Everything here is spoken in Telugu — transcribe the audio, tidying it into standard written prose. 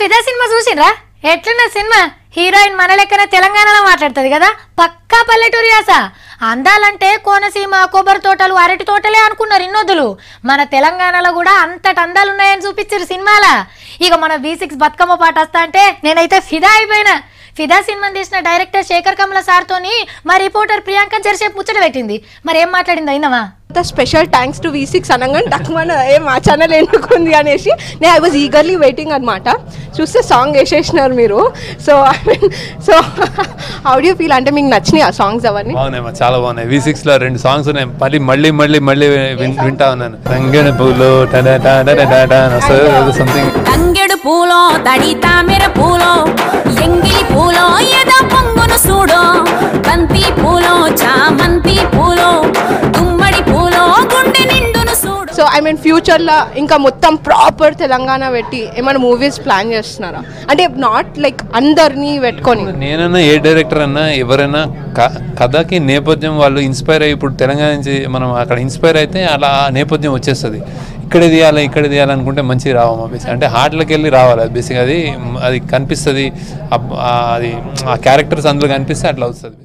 ఫిదా సినిమా చూసినరా? ఎట్లున్న సినిమా? హీరోయిన్ మన లెక్కనే తెలంగాణలో మాట్లాడుతుంది కదా, పక్కా పల్లెటూరి యాస. అందాలంటే కోనసీమ, కొబ్బరి తోటలు, అరటి తోటలే అనుకున్నారు ఇన్నొద్దులు. మన తెలంగాణలో కూడా అంతటి అందాలు ఉన్నాయని చూపించారు సినిమాల. ఇక మన V6 బతుకమ్మ పాట వస్తా అంటే నేనైతే ఫిదా అయిపోయినా. ఫిదా సినిమా తీసిన డైరెక్టర్ శేఖర్ కమల సార్తోని మా రిపోర్టర్ ప్రియాంక జెర్సేపు ముచ్చట పెట్టింది. మరి ఏం మాట్లాడింది అయినవా? స్పెషల్ థ్యాంక్స్ టు V6 అనగానే డక్మన్ మా ఛానల్ ఎందుకుంది అనేసి నేను ఐ వాజ్ ఈగర్లీ వెయిటింగ్ అనమాట. చూస్తే సాంగ్ వేసేసినారు మీరు. So so how do you feel? అంటే మీకు నచ్చినాయి ఆ సాంగ్స్ అవన్నీ? బాగున్నాయి, చాలా బాగున్నాయి. V6 లో 2 సాంగ్స్ ఉన్నాయి, మళ్ళీ వింటా ఉన్నాను. తంగెడు పూలో సంథింగ్, తంగెడు పూలో తడి తామెర పూలో ఎంగిలి పూలో ఎద పొంగును చూడో, బంతి పూలో చామంతి పూలో గుమ్మడి పూలో గుండె నిండును చూడు. సో ఐ మీన్ ఫ్యూచర్లో ఇంకా మొత్తం ప్రాపర్ తెలంగాణ పెట్టి ఏమైనా మూవీస్ ప్లాన్ చేస్తున్నారా? అంటే నాట్ లైక్ అందరినీ పెట్టుకొని. నేనన్నా ఏ డైరెక్టర్ అన్నా ఎవరైనా కథకి నేపథ్యం వాళ్ళు ఇన్స్పైర్ అయ్యి, ఇప్పుడు తెలంగాణ నుంచి మనం అక్కడ ఇన్స్పైర్ అయితే అలా నేపథ్యం వచ్చేస్తుంది. ఇక్కడ తీయాలనుకుంటే మంచిగా రావమ్మా. బేసిక్ అంటే హార్ట్లోకి వెళ్ళి రావాలి. అది బేసిక్ అది కనిపిస్తుంది, అది ఆ క్యారెక్టర్స్ అందులో కనిపిస్తే అట్లా వస్తుంది.